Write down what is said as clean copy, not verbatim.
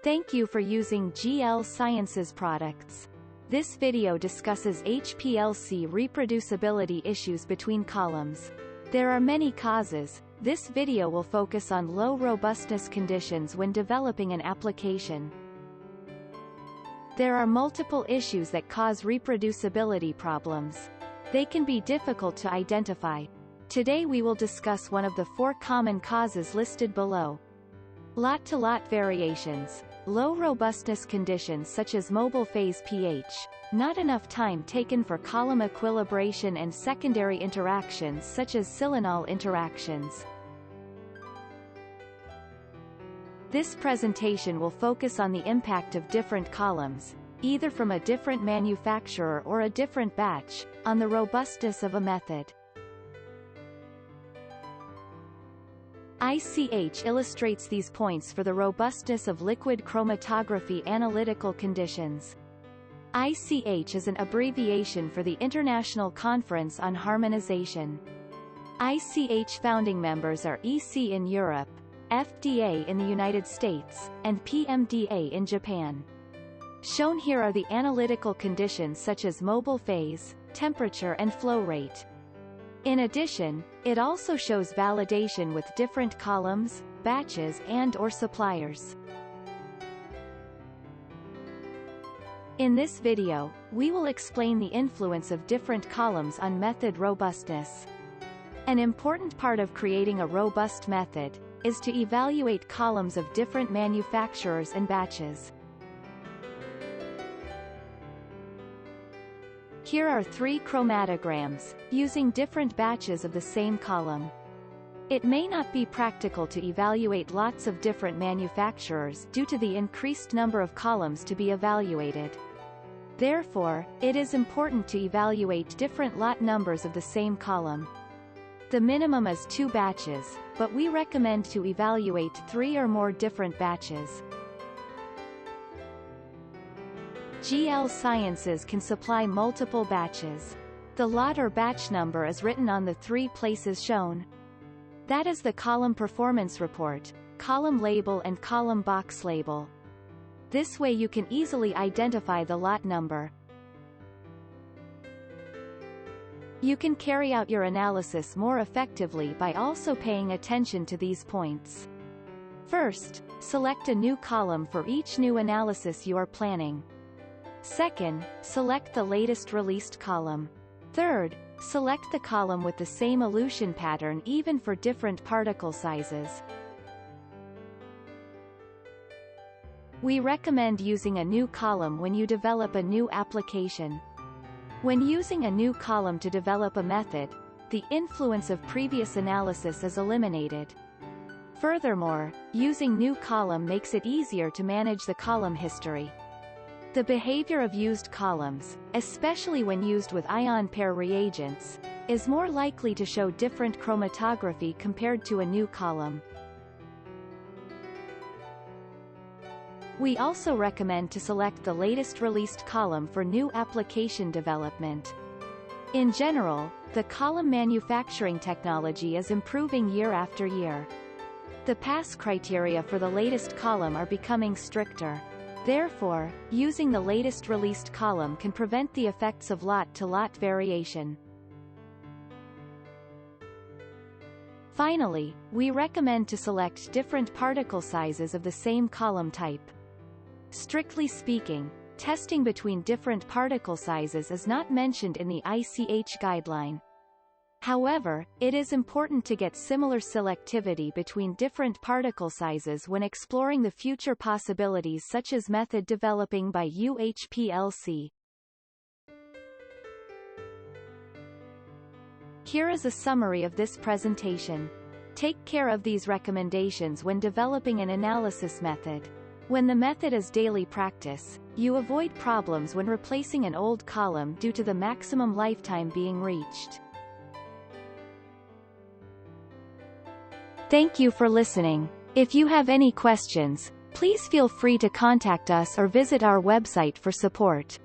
Thank you for using GL Sciences products. This video discusses HPLC reproducibility issues between columns. There are many causes. This video will focus on low robustness conditions when developing an application. There are multiple issues that cause reproducibility problems. They can be difficult to identify. Today we will discuss one of the 4 common causes listed below. Lot-to-lot variations. Low robustness conditions such as mobile phase pH, not enough time taken for column equilibration and secondary interactions such as silanol interactions. This presentation will focus on the impact of different columns, either from a different manufacturer or a different batch, on the robustness of a method. ICH illustrates these points for the robustness of liquid chromatography analytical conditions. ICH is an abbreviation for the International Conference on Harmonization. ICH founding members are EC in Europe, FDA in the United States, and PMDA in Japan. Shown here are the analytical conditions such as mobile phase, temperature and flow rate. In addition, it also shows validation with different columns, batches and/or suppliers. In this video, we will explain the influence of different columns on method robustness. An important part of creating a robust method is to evaluate columns of different manufacturers and batches. Here are 3 chromatograms, using different batches of the same column. It may not be practical to evaluate lots of different manufacturers due to the increased number of columns to be evaluated. Therefore, it is important to evaluate different lot numbers of the same column. The minimum is 2 batches, but we recommend to evaluate 3 or more different batches. GL Sciences can supply multiple batches. The lot or batch number is written on the 3 places shown. That is the column performance report, column label and column box label. This way you can easily identify the lot number. You can carry out your analysis more effectively by also paying attention to these points. First, select a new column for each new analysis you are planning. Second, select the latest released column. Third, select the column with the same elution pattern even for different particle sizes. We recommend using a new column when you develop a new application. When using a new column to develop a method, the influence of previous analysis is eliminated. Furthermore, using new column makes it easier to manage the column history. The behavior of used columns, especially when used with ion pair reagents, is more likely to show different chromatography compared to a new column. We also recommend to select the latest released column for new application development. In general, the column manufacturing technology is improving year after year. The pass criteria for the latest column are becoming stricter. Therefore, using the latest released column can prevent the effects of lot-to-lot variation. Finally, we recommend to select different particle sizes of the same column type. Strictly speaking, testing between different particle sizes is not mentioned in the ICH guideline. However, it is important to get similar selectivity between different particle sizes when exploring the future possibilities such as method developing by HPLC. Here is a summary of this presentation. Take care of these recommendations when developing an analysis method. When the method is daily practice, you avoid problems when replacing an old column due to the maximum lifetime being reached. Thank you for listening. If you have any questions, please feel free to contact us or visit our website for support.